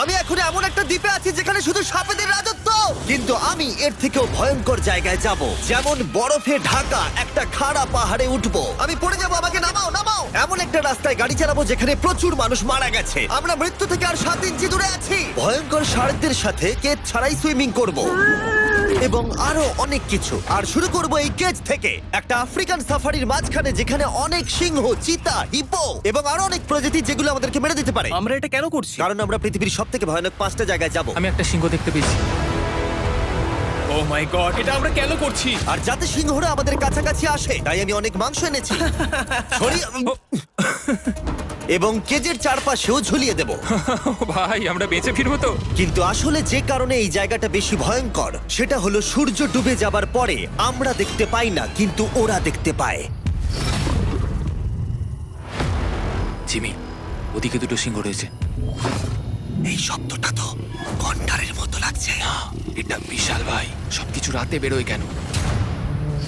আমি এখন এমন একটা দ্বীপে আছি যেখানে শুধু সাপেদের রাজত্ব, কিন্তু আমি এর থেকেও ভয়ঙ্কর জায়গায় যাব, যেমন বরফে ঢাকা একটা খাড়া পাহাড়ে উঠবো। আমি পড়ে যাবো, আমাকে নামাও নামাও। এমন একটা রাস্তায় গাড়ি চালাবো যেখানে প্রচুর মানুষ মারা গেছে। আমরা মৃত্যু থেকে আর 7 ইঞ্চি দূরে আছি। ভয়ঙ্কর শার্কদের সাথে কেজ ছাড়াই সুইমিং করব এবং আরো অনেক কিছু। আর শুরু করব এই কেজ থেকে, একটা আফ্রিকান সাফারির মাঝখানে যেখানে অনেক সিংহ, চিতা, হিপো এবং আরো অনেক প্রজাতি যেগুলো আমাদেরকে মেরে দিতে পারে। আমরা এটা কেন করছি? কারণ আমরা পৃথিবীর সবথেকে ভয়ানক 5টা জায়গায় যাব। আমি একটা সিংহ দেখতে পেয়েছি। ও মাই গড, এটা আমরা কেন করছি? আর যাতে সিংহরা আমাদের কাছাকাছি আসে তাই আমি অনেক মাংস এনেছি। এবং কেজের চারপাশেও ঝুলিয়ে দেব। ভাই আমরা বেঁচে ফিরবো তো? কিন্তু আসলে যে কারণে এই জায়গাটা বেশি ভয়ঙ্কর সেটা হলো সূর্য ডুবে যাবার পরে আমরা দেখতে পাই না, কিন্তু ওরা দেখতে পায়। জিমি, ওদিকে দুটো সিংহ রয়েছে। এই শব্দটা তো কণ্ঠারের মতো লাগছে। না, এটা বিশাল ভাই। সবকিছু রাতে বেরোয় কেন?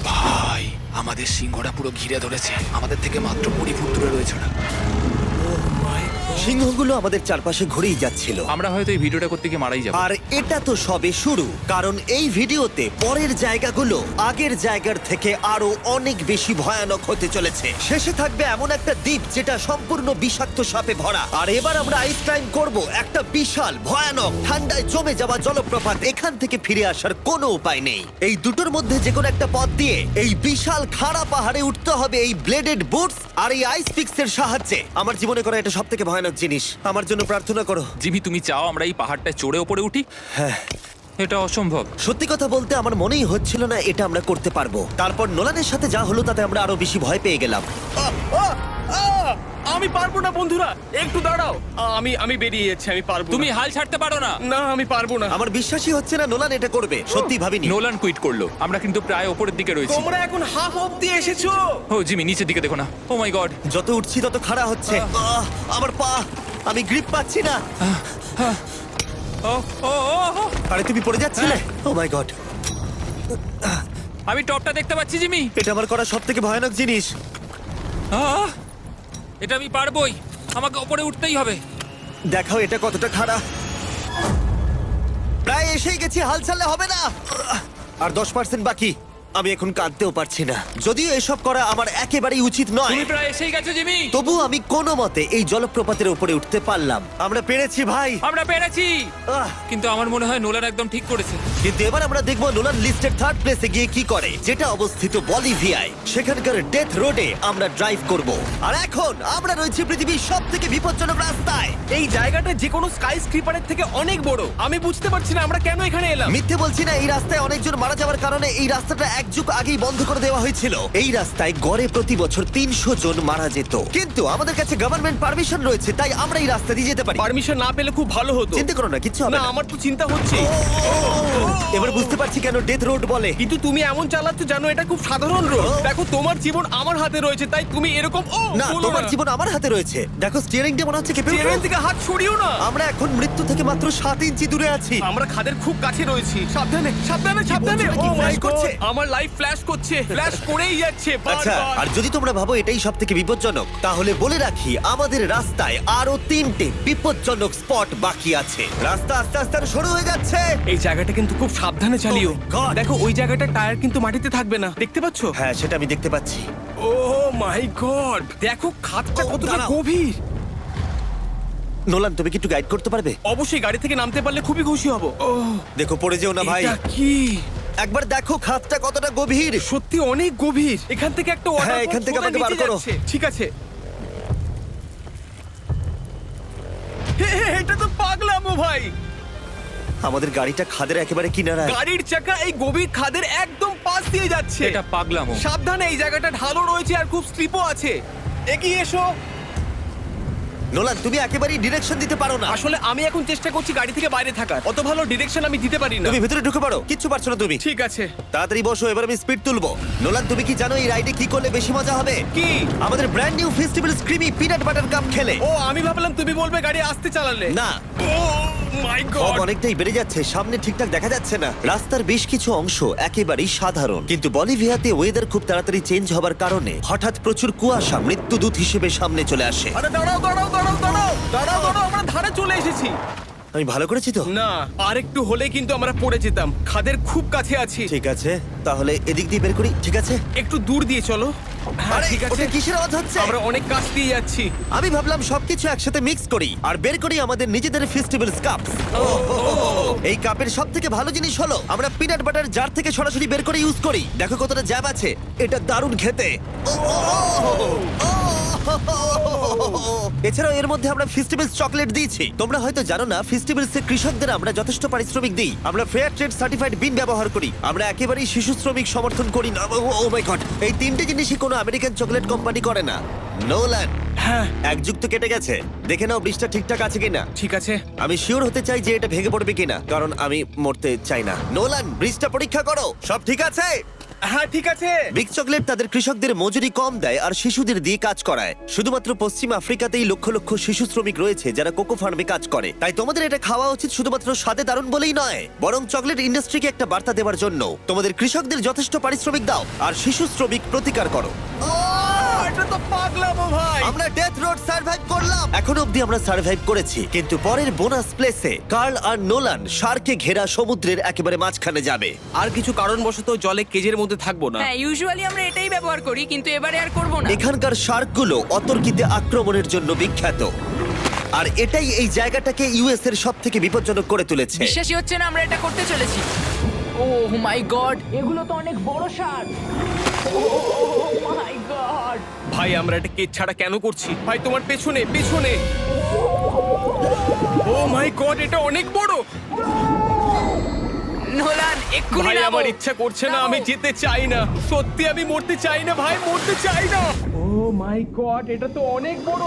ভাই, আমাদের সিংহরা পুরো ঘিরে ধরেছে। আমাদের থেকে মাত্র 20 ফুট দূরে রয়েছে ওরা। সিংহগুলো আমাদের চারপাশে ঘুরেই যাচ্ছিল। আমরা হয়তো এই ভিডিওটা করতে গিয়ে মারাই যাবো। আর এটা তো সবে শুরু, কারণ এই ভিডিওতে পরের জায়গাগুলো আগের জায়গার থেকে আরো অনেক বেশি ভয়ানক হতে চলেছে। শেষে থাকবে এমন একটা দ্বীপ যেটা সম্পূর্ণ বিষাক্ত সাপে ভরা। আর এবার আমরা আইস ক্লাইম্ব করব একটা বিশাল ভয়ানক ঠান্ডায় জমে যাওয়া জলপ্রপাত। এখান থেকে ফিরে আসার কোনো উপায় নেই। এই দুটোর মধ্যে যে কোনো একটা পথ দিয়ে এই বিশাল খাড়া পাহাড়ে উঠতে হবে এই ব্লেডেড বুটস আর এই আইস পিক্সের সাহায্যে। আমার জীবনে করা এটা সবথেকে ভয়ানক জিনিস। আমার জন্য প্রার্থনা করো। জিমি, তুমি চাও আমরা এই পাহাড়টায় চড়ে ওপরে উঠি? হ্যাঁ, এটা অসম্ভব। সত্যি কথা বলতে আমার মনেই হচ্ছিল না এটা আমরা করতে পারবো। তারপর নোলানের সাথে যা হলো তাতে আমরা আরো বেশি ভয় পেয়ে গেলাম। আমি পারবো না বন্ধুরা, একটু দাঁড়াও। আমি বেরিয়ে যাচ্ছি, আমি পারবো না। তুমি হাল ছাড়তে পারো না। না, আমি পারবো না। আমার বিশ্বাসই হচ্ছে না নোলান এটা করবে। সত্যি ভাবিনি। নোলান কুইট করলো। আমরা কিন্তু প্রায় ওপরের দিকে রয়েছি। তোমরা এখন হাফ অব্দি এসেছো। ও জিমি, নিচের দিকে দেখো না। ও মাই গড। যত উঠছি তত খাড়া হচ্ছে। আমার পা, আমি গ্রিপ পাচ্ছি না। ও ও ও, ও। আরে তুমি পড়ে যাচ্ছিলে? ও মাই গড, আমি টপটা দেখতে পাচ্ছি জিমি। এটা আমার করা সবথেকে ভয়ানক জিনিস। আহ! এটা আমি পারবোই। আমাকে ওপরে উঠতেই হবে। দেখাও এটা কতটা খাড়া। প্রায় এসেই গেছি, হাল ছাড়লে হবে না। আর 10% বাকি। আমি এখন কাঁদতেও পারছি না, যদিও এসব করা আমার একেবারেই উচিত নয়। তুমি প্রায় এসেই গেছো জিমি। তবু আমি কোনো মতে এই জলপ্রপাতের উপরে উঠতে পারলাম। আমরা পেরেছি ভাই। আমরা পেরেছি। আহ, কিন্তু আমার মনে হয় নোলান একদম ঠিক করেছে। কিন্তু এবার আমরা দেখবো নোলান লিস্টের 3rd প্লেসে গিয়ে কি করে, যেটা অবস্থিত বলিভিয়ায়। সেখানকার ডেথ রোডে আমরা ড্রাইভ করব। আর এখন আমরা রয়েছি পৃথিবীর সবথেকে বিপজ্জনক রাস্তায়। এই জায়গাটা যে কোনো স্কাই স্ক্রিপারের থেকে অনেক বড়। আমি বুঝতে পারছি না আমরা কেন এখানে এলাম। মিথ্যে বলছি না, এই রাস্তায় অনেকজন মারা যাওয়ার কারণে এই রাস্তাটা এক যুগ আগেই বন্ধ করে দেওয়া হয়েছিল। এই রাস্তায় গড়ে প্রতি বছর 300 জন মারা যেত, কিন্তু আমাদের কাছে গভর্নমেন্ট পারমিশন রয়েছে, তাই আমরা এই রাস্তা দিয়ে যেতে পারি। পারমিশন না পেলে খুব ভালো হতো। চিন্তা করো না, কিচ্ছু হবে না, না। আমার তো চিন্তা হচ্ছে। এবার বুঝতে পারছি কেন ডেথ রোড বলে। কিন্তু তুমি এমন চালাচ্ছ জানো এটা খুব সাধারণ রোড। দেখো তোমার জীবন আমার হাতে রয়েছে, তাই তুমি এরকম না, বলো তোমার জীবন আমার হাতে রয়েছে। দেখো স্টিয়ারিংটা মনে হচ্ছে কেঁপে উঠলো। চেয়ারের দিকে হাত ছড়িও না। আমরা এখন মৃত্যু থেকে মাত্র 7 ইঞ্চি দূরে আছি। আমরা খাদের খুব কাছে রয়েছি। সাবধানে সাবধানে সাবধানে। বলছো, ও কি মাই flash করছে? গড, আমার লাইফ ফ্ল্যাশ করছে, ফ্ল্যাশ করেই যাচ্ছে আচ্ছা, বারবার। আর যদি তোমরা ভাবো এটাই সব থেকে বিপজ্জনক, তাহলে বলে রাখি আমাদের রাস্তায় আরো 3টে বিপজ্জনক স্পট বাকি আছে। রাস্তা আস্তে আস্তে আরো সরু হয়ে যাচ্ছে। এই জায়গাটা কিন্তু খুব সাবধানে চালিও। Oh my God! দেখো ওই জায়গাটা টায়ার কিন্তু মাটিতে থাকবে না, দেখতে পাচ্ছো? হ্যাঁ, সেটা আমি দেখতে পাচ্ছি। ও মাই গড, দেখো খাদটা Oh, কতটা দাঁড়াও। গভীর। নোলান, তুমি কি একটু গাইড করতে পারবে? অবশ্যই গাড়ি থেকে নামতে পারলে খুবই খুশি হব। ও দেখো পড়ে যেও না ভাই। এটা কি? একবার দেখো খাতটা কতটা গভীর। সত্যি অনেক গভীর। এখান থেকে একটা ওয়াটার হ্যাঁ, এখান থেকে আমাকে বার করো। ঠিক আছে। এটা তো পাগলামো ভাই। আমাদের গাড়িটা খাদের একেবারে কিনারায়। গাড়ির চাকা এই গভীর খাদের একদম পাশ দিয়ে যাচ্ছে। এটা পাগলামো। সাবধানে, এই জায়গাটা ঢালও রয়েছে আর খুব স্লিপও আছে। এগিয়ে এসো। নোলান, তুমি একেবারেই ডিরেকশন দিতে পারো না। আসলে আমি এখন চেষ্টা করছি গাড়ি থেকে বাইরে থাকার। অত ভালো ডিরেকশন আমি দিতে পারি না। তুমি ভিতরে ঢুকে পড়ো, কিচ্ছু পারছো না তুমি। ঠিক আছে। তাড়াতাড়ি বসো, এবার আমি স্পিড তুলবো। নোলান, তুমি কি জানো এই রাইডে কি করলে বেশি মজা হবে? কি? আমাদের brand new festival screamy peanut butter cup খেলে। ও, আমি ভাবলাম তুমি বলবে গাড়ি আসতে চালালে। না, ও মাই ফগ গড। অনেকটাই বেড়ে যাচ্ছে, সামনে ঠিকঠাক দেখা যাচ্ছে না। রাস্তার বেশ কিছু অংশ একেবারেই সাধারণ, কিন্তু বলিভিয়াতে ওয়েদার খুব তাড়াতাড়ি চেঞ্জ হবার কারণে হঠাৎ প্রচুর কুয়াশা মৃত্যুদূত হিসেবে সামনে চলে আসে। আরে দাঁড়াও দাঁড়াও দাঁড়াও দাঁড়াও দাঁড়াও দাঁড়াও, আমরা ধারে চলে এসেছি। আমি ভালো করেছি তো? না, আর একটু হলে কিন্তু আমরা পড়ে যেতাম। খাদের খুব কাছে আছি। ঠিক আছে, তাহলে এদিক দিয়ে বের করি। ঠিক আছে। একটু দূর দিয়ে চলো। হ্যাঁ, আরে, ঠিক আছে। ওটা কিসের আওয়াজ হচ্ছে? আমরা অনেক কাছ দিয়ে যাচ্ছি। আমি ভাবলাম সবকিছু একসাথে মিক্স করি আর বের করি আমাদের নিজেদের ফেস্টিভ্যালস কাপ। এই কাপের সব থেকে ভালো জিনিস হলো আমরা পিনাট বাটার জার থেকে সরাসরি বের করে ইউজ করি। দেখো কতটা জ্যাব আছে, এটা দারুণ খেতে। এছাড়াও এর মধ্যে আমরা ফেস্টিভ্যালস চকলেট দিয়েছি। তোমরা হয়তো জানো না, ফেস্টিভ্যালস এর কৃষকদের আমরা যথেষ্ট পারিশ্রমিক দিই। আমরা ফেয়ার ট্রেড সার্টিফাইড বিন ব্যবহার করি। আমরা একেবারেই শিশু শ্রমিক সমর্থন করি না। ও মাই গড, এই তিনটে জিনিসই কোনো আমেরিকান চকলেট কোম্পানি করে না। নোলান, হ্যাঁ, এক যুগ তো কেটে গেছে, দেখে নাও ব্রিজটা ঠিকঠাক আছে কিনা। ঠিক আছে। আমি শিওর হতে চাই যে এটা ভেঙে পড়বে কিনা, কারণ আমি মরতে চাই না। নোলান, ব্রিজটা পরীক্ষা করো, সব ঠিক আছে? হ্যাঁ, ঠিক আছে। বিগ চকলেট তাদের কৃষকদের মজুরি কম দেয় আর শিশুদের দিয়ে কাজ করায়। শুধুমাত্র পশ্চিম আফ্রিকাতেই লক্ষ লক্ষ শিশু শ্রমিক রয়েছে যারা কোকো ফার্মে কাজ করে। তাই তোমাদের এটা খাওয়া উচিত শুধুমাত্র স্বাদে দারুণ বলেই নয়, বরং চকলেট ইন্ডাস্ট্রিকে একটা বার্তা দেওয়ার জন্য। তোমাদের কৃষকদের যথেষ্ট পারিশ্রমিক দাও আর শিশু শ্রমিক প্রতিকার করো। এটা তো পাগলামো ভাই। আমরা ডেথ রোড সার্ভাইভ করলাম। এখন অবধি আমরা সার্ভাইভ করেছি, কিন্তু পরের বোনাস প্লেসে কার্ল আর নোলান শার্কে ঘেরা সমুদ্রের একেবারে মাঝখানে যাবে। আর কিছু কারণবশত জলে কেজের মধ্যে থাকবো না। হ্যাঁ, ইউজুয়ালি আমরা এটাই ব্যবহার করি, কিন্তু এবারে আর করব না। এখানকার শার্কগুলো অতর্কিতে আক্রমণের জন্য বিখ্যাত, আর এটাই এই জায়গাটাকে ইউএস এর সব থেকে বিপজ্জনক করে তুলেছে। বিশ্বাসই হচ্ছে না আমরা এটা করতে চলেছি। ও মাই গড, এগুলো তো অনেক বড় সার। ও মাই গড। ভাই, আমরা এটা কেজ ছাড়া কেন করছি? ভাই, তোমার পেছনে পেছনে। ও মাই গড, এটা অনেক বড়। নোলান, এক্ষুনি ভাই, নামো। আমার ইচ্ছা করছে না, আমি যেতে চাই না। সত্যি আমি মরতে চাই না ভাই, মরতে চাই না। ও মাই গড, এটা তো অনেক বড়।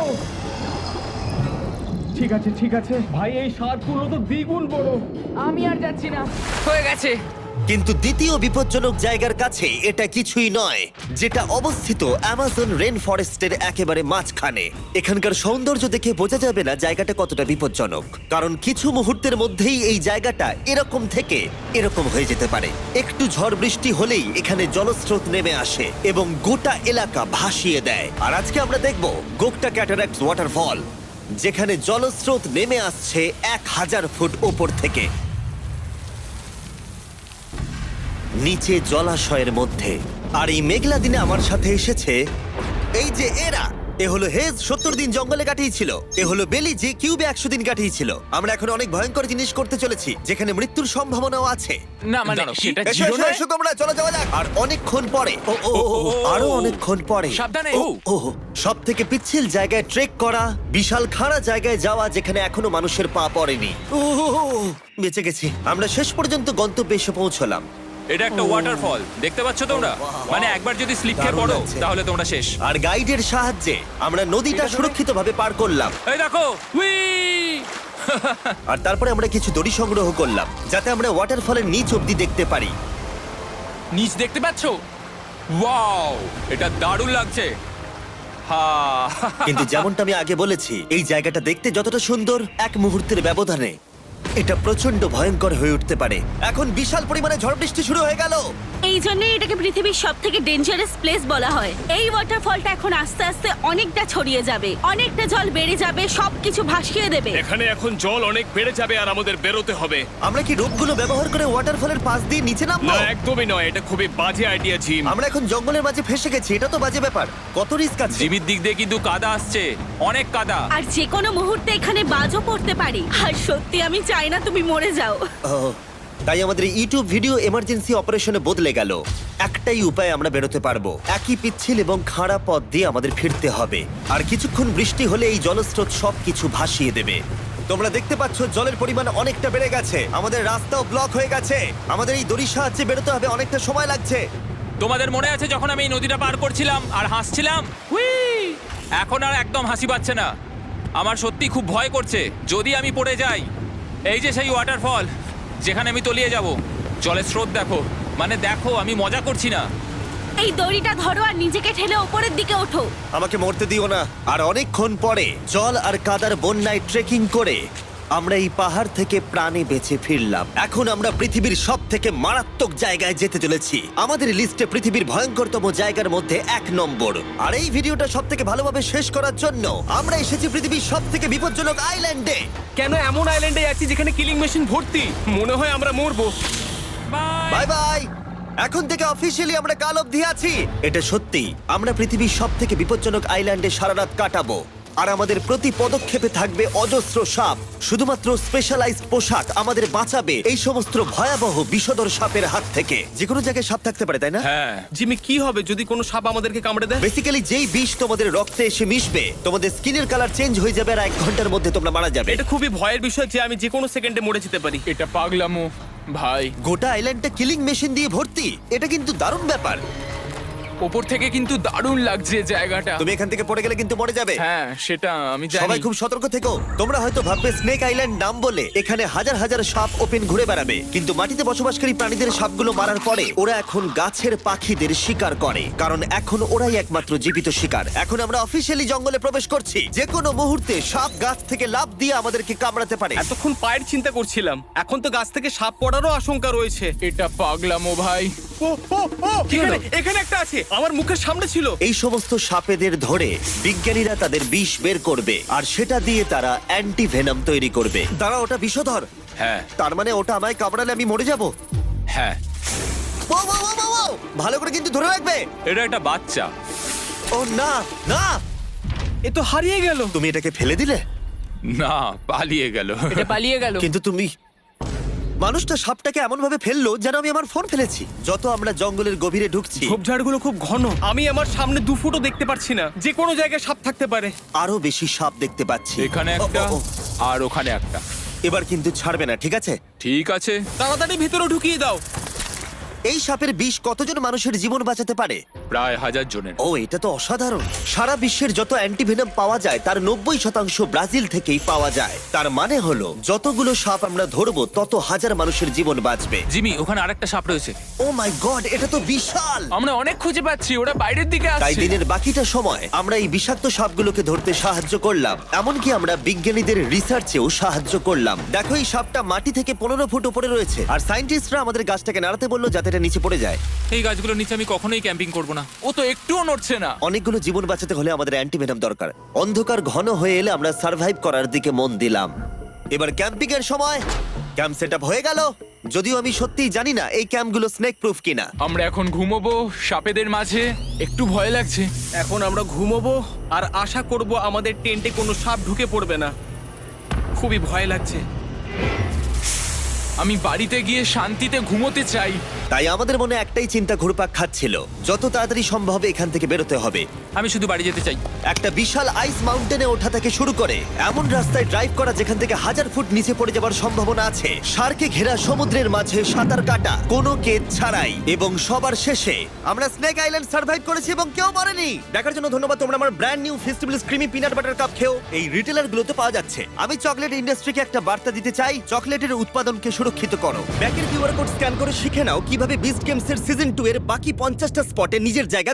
ঠিক আছে, ঠিক আছে ভাই, এই শার্কগুলো তো দ্বিগুণ বড়। আমি আর যাচ্ছি না, হয়ে গেছে। কিন্তু দ্বিতীয় বিপজ্জনক জায়গার কাছে এটা কিছুই নয়, যেটা অবস্থিত অ্যামাজন রেন ফরেস্টের একেবারে মাঝখানে। এখানকার সৌন্দর্য দেখে বোঝা যাবে না জায়গাটা কতটা বিপজ্জনক, কারণ কিছু মুহূর্তের মধ্যেই এই জায়গাটা এরকম থেকে এরকম হয়ে যেতে পারে। একটু ঝড় বৃষ্টি হলেই এখানে জলস্রোত নেমে আসে এবং গোটা এলাকা ভাসিয়ে দেয়। আর আজকে আমরা দেখব গোকটা ক্যাটারাক্ট ওয়াটারফল, যেখানে জলস্রোত নেমে আসছে 1000 ফুট ওপর থেকে নিচে জলাশয়ের মধ্যে। আর এই মেঘলা দিনে আমার সাথে এসেছে এই যে এরা। এ হলো হেজ, 70 দিন জঙ্গলে কাটিয়েছিল। এ হলো বেলি, যে কিউবে 100 দিন কাটিয়েছিল। আমরা এখন অনেক ভয়ঙ্কর জিনিস করতে চলেছি, যেখানে মৃত্যুর সম্ভাবনাও আছে। না মানে সেটা এসো, ছিল এসো, না। এসো তোমরা, চলো যাওয়া যাক। আর অনেকক্ষণ পরে আরো অনেকক্ষণ পরে সাবধানে। সব থেকে পিচ্ছিল জায়গায় ট্রেক করা, বিশাল খাড়া জায়গায় যাওয়া যেখানে এখনো মানুষের পা পড়েনি। বেঁচে গেছি। আমরা শেষ পর্যন্ত গন্তব্যে এসে পৌঁছলাম। এটা একটা ওয়াটারফল, দেখতে পাচ্ছ তোমরা? মানে একবার যদি স্লিপ খেয়ে দারুণ পড়ো লাগছে। তাহলে তোমরা শেষ। আর গাইডের সাহায্যে আমরা নদীটা সুরক্ষিতভাবে পার করলাম। এই দেখো, উই! আর তারপরে আমরা কিছু দড়ি সংগ্রহ করলাম, যাতে আমরা ওয়াটারফলের নিচ অব্দি দেখতে পারি। নিচ দেখতে পাচ্ছ? ওয়াও, এটা দারুণ লাগছে। হা! কিন্তু যেমনটা আমি আগে বলেছি, এই জায়গাটা দেখতে যতটা সুন্দর, এক মুহূর্তের ব্যবধানে এটা প্রচন্ড ভয়ঙ্কর হয়ে উঠতে পারে। এখন বিশাল পরিমাণে ঝড় বৃষ্টি শুরু হয়ে গেল। এই জন্যই এটাকে পৃথিবীর সব থেকে ডেঞ্জারাস প্লেস বলা হয়। এই ওয়াটারফলটা এখন আস্তে আস্তে অনেকটা ছড়িয়ে যাবে, অনেকটা জল বেড়ে যাবে, সবকিছু ভাসিয়ে দেবে। এখানে এখন জল অনেক বেড়ে যাবে আর আমাদের বেরোতে হবে। আমরা কি রোপগুলো ব্যবহার করে ওয়াটারফলের পাশ দিয়ে নিচে নামবো? না, একদমই নয়, এটা খুবই বাজে আইডিয়া জিম। আমরা এখন জঙ্গলের মাঝে ফেসে গেছি, এটা তো বাজে ব্যাপার। কত রিস্ক আছে। জিমির দিক দিয়ে কিন্তু কাদা আসছে, অনেক কাদা। আর যে কোনো মুহূর্তে এখানে বাজও পড়তে পারি। আর সত্যি আমি চাই না তুমি মরে যাও। ওহ, তাই আমাদের ইউটিউব ভিডিও এমার্জেন্সি অপারেশনে বদলে গেল। একটাই উপায় আমরা বেরোতে পারবো, একই পিচ্ছিল এবং খাড়া পথ দিয়ে আমাদের ফিরতে হবে। আর কিছুক্ষণ বৃষ্টি হলে এই জলস্রোত সবকিছু ভাসিয়ে দেবে। তোমরা দেখতে পাচ্ছ জলের পরিমাণ অনেকটা বেড়ে গেছে, আমাদের রাস্তাও ব্লক হয়ে গেছে। আমাদের এই দড়ির সাহায্যে বেরোতে হবে, অনেকটা সময় লাগছে। তোমাদের মনে আছে যখন আমি এই নদীটা পার করছিলাম আর হাসছিলাম? হুই! এখন আর একদম হাসি পাচ্ছে না। আমার সত্যি খুব ভয় করছে, যদি আমি পড়ে যাই। এই যে সেই ওয়াটারফল, যেখানে আমি তলিয়ে যাব। জলের স্রোত দেখো, মানে দেখো, আমি মজা করছি না। এই দড়িটা ধরো আর নিজেকে ঠেলে ওপরের দিকে ওঠো। আমাকে মরতে দিও না। আর অনেকক্ষণ পরে জল আর কাদার বন্যায় ট্রেকিং করে আমরা এই পাহাড় থেকে প্রাণে বেঁচে ফিরলাম। এখন আমরা পৃথিবীর সব থেকে মারাত্মক জায়গায় যেতে চলেছি। আমাদের লিস্টে পৃথিবীর ভয়ঙ্করতম জায়গার মধ্যে 1 নম্বর। আর এই ভিডিওটা সব থেকে ভালোভাবে শেষ করার জন্য আমরা এসেছি পৃথিবীর সব থেকে বিপজ্জনক আইল্যান্ডে। কেন এমন আইল্যান্ডে আছি যেখানে কিলিং মেশিন ভর্তি? মনে হয় আমরা মরবো। Bye bye. এখন থেকে অফিসিয়ালি আমরা কাল অবধি আছি। এটা সত্যি, আমরা পৃথিবীর সব থেকে বিপজ্জনক আইল্যান্ডে সারা রাত কাটাবো। আর আমাদের প্রতি পদক্ষেপে থাকবে অজস্র সাপ। শুধুমাত্র স্পেশালাইজড পোশাক আমাদের বাঁচাবে এই সমস্ত ভয়াবহ বিষধর সাপের হাত থেকে। যে কোনো জায়গায় সাপ থাকতে পারে, তাই না? হ্যাঁ, জিমি, কি হবে যদি কোনো সাপ আমাদেরকে কামড়ে দেয়? বেসিক্যালি যেই বিষ তোমাদের রক্তে এসে মিশবে, তোমাদের স্কিনের কালার চেঞ্জ হয়ে যাবে আর 1 ঘন্টার মধ্যে তোমরা মারা যাবে। এটা খুবই ভয়ের বিষয় যে আমি যে কোনো সেকেন্ডে মরে যেতে পারি। এটা পাগলামো ভাই। গোটা আইল্যান্ডটা কিলিং মেশিন দিয়ে ভর্তি। এটা কিন্তু দারুণ ব্যাপার। ওপর থেকে কিন্তু দারুণ লাগছে জায়গাটা। তুমি এখান থেকে পড়ে গেলে কিন্তু মরে যাবে। হ্যাঁ, সেটা আমি জানি। সবাই খুব সতর্ক থেকো। তোমরা হয়তো ভাববে স্নেক আইল্যান্ড নাম বলে এখানে হাজার হাজার সাপ ওপেন ঘুরে বেড়াবে, কিন্তু মাটিতে বসবাসকারী প্রাণীদের সাপগুলো মারার পরে ওরা এখন গাছের পাখিদের শিকার করে, কারণ এখন ওরাই একমাত্র জীবিত শিকার। এখন আমরা অফিসিয়ালি জঙ্গলে প্রবেশ করছি। যে কোনো মুহূর্তে সাপ গাছ থেকে লাফ দিয়ে আমাদেরকে কামড়াতে পারে। এতক্ষণ পায়ের চিন্তা করছিলাম, এখন তো গাছ থেকে সাপ পড়ারও আশঙ্কা রয়েছে। এটা পাগলামো ভাই। ও ও ও, এখানে একটা আছে, আমার মুখের সামনে ছিল। এই সমস্ত সাপেদের ধরে বিজ্ঞানীরা তাদের বিষ বের করবে, আর সেটা দিয়ে তারা অ্যান্টি ভেনাম তৈরি করবে। দাঁড়া, ওটা বিষধর। হ্যাঁ তার মানে ওটা আমায় কামড়ালে আমি মরে যাব? হ্যাঁ, ভালো করে কিন্তু ধরে রাখবে। এটা একটা বাচ্চা। ও না না, এ তো হারিয়ে গেল। তুমি এটাকে ফেলে দিলে? না, পালিয়ে গেল। এটা পালিয়ে গেল। কিন্তু তুমি, মানুষটা সাপটাকে এমন ভাবে ফেললো যেন আমি আমার ফোন ফেলেছি। যত আমরা জঙ্গলের গভীরে ঢুকছি, ঝোপঝাড়গুলো খুব ঘন, আমি আমার সামনে 2 ফুটও দেখতে পারছি না। যে কোনো জায়গায় সাপ থাকতে পারে। আরো বেশি সাপ দেখতে পাচ্ছি। এখানে একটা ও, ও, ও। আর ওখানে একটা। এবার কিন্তু ছাড়বে না, ঠিক আছে? ঠিক আছে। তাড়াতাড়ি ভিতরে ঢুকিয়ে দাও। এই সাপের বিষ কতজন মানুষের জীবন বাঁচাতে পারে? প্রায় 1000 জনের। ও, এটা তো অসাধারণ। সারা বিশ্বের যত অ্যান্টিভেনম পাওয়া যায় তার 90% ব্রাজিল থেকেই পাওয়া যায়। তার মানে হলো যতগুলো সাপ আমরা ধরবো তত হাজার মানুষের জীবন বাঁচবে। জিমি, ওখানে আরেকটা সাপ রয়েছে। ও মাই গড, এটা তো বিশাল। আমরা অনেক খুঁজে পাচ্ছি, ওরা বাইরের দিকে তাই আসছে। দিনের বাকিটা সময় আমরা এই বিষাক্ত সাপগুলোকে ধরতে সাহায্য করলাম। এমনকি আমরা বিজ্ঞানীদের রিসার্চেও সাহায্য করলাম। দেখো, এই সাপটা মাটি থেকে 15 ফুট উপরে রয়েছে, আর সায়েন্টিস্টরা আমাদের গাছটাকে নাড়াতে বললো যাতে এটা নিচে পড়ে যায়। এই গাছগুলোর নিচে আমি কখনোই ক্যাম্পিং করব না। ও তো একটুও নড়ছে না। অনেকগুলো জীবন বাঁচাতে হলে আমাদের অ্যান্টিভেনম দরকার। অন্ধকার ঘন হয়ে এলে আমরা সার্ভাইভ করার দিকে মন দিলাম। এবার ক্যাম্পিং এর সময়। ক্যাম্প সেটআপ হয়ে গেল, যদিও আমি সত্যিই জানি না এই ক্যাম্পগুলো স্নেক প্রুফ কিনা। আমরা এখন ঘুমোবো সাপেদের মাঝে। একটু ভয় লাগছে। এখন আমরা ঘুমোবো আর আশা করব আমাদের টেন্টে কোনো সাপ ঢুকে পড়বে না। খুবই ভয় লাগছে। আমি বাড়িতে গিয়ে শান্তিতে ঘুমোতে চাই। তাই আমাদের মনে একটাই চিন্তা ঘুরপাক খাচ্ছিল, যত তাড়াতাড়ি সম্ভব এখান থেকে বেরোতে হবে। আমি শুধু বাড়ি যেতে চাই। একটা বিশাল আইস মাউন্টেনে ওঠা থেকে শুরু করে এমন রাস্তায় ড্রাইভ করা যেখান থেকে 1000 ফুট নিচে পড়ে যাবার সম্ভাবনা আছে, শার্কে ঘেরা সমুদ্রের মাঝে সাঁতার কাটা কোনো কেদ ছাড়াই, এবং সবার শেষে আমরা স্নেক আইল্যান্ড সার্ভাইভ করেছি এবং কেউ মরেনি। দেখার জন্য ধন্যবাদ। তোমরা আমার brand new festival creamy peanut butter cup খেও এই রিটেলার গুলোতে পাওয়া যাচ্ছে। আমি চকলেট ইন্ডাস্ট্রিকে একটা বার্তা দিতে চাই, চকলেটের উৎপাদনকে সুরক্ষিত করো। ব্যাকের কিউআর কোড স্ক্যান করে শিখে নাও কিভাবে বিস্ট গেমস এর সিজন 2 এর বাকি 50টা স্পটে নিজের জায়গা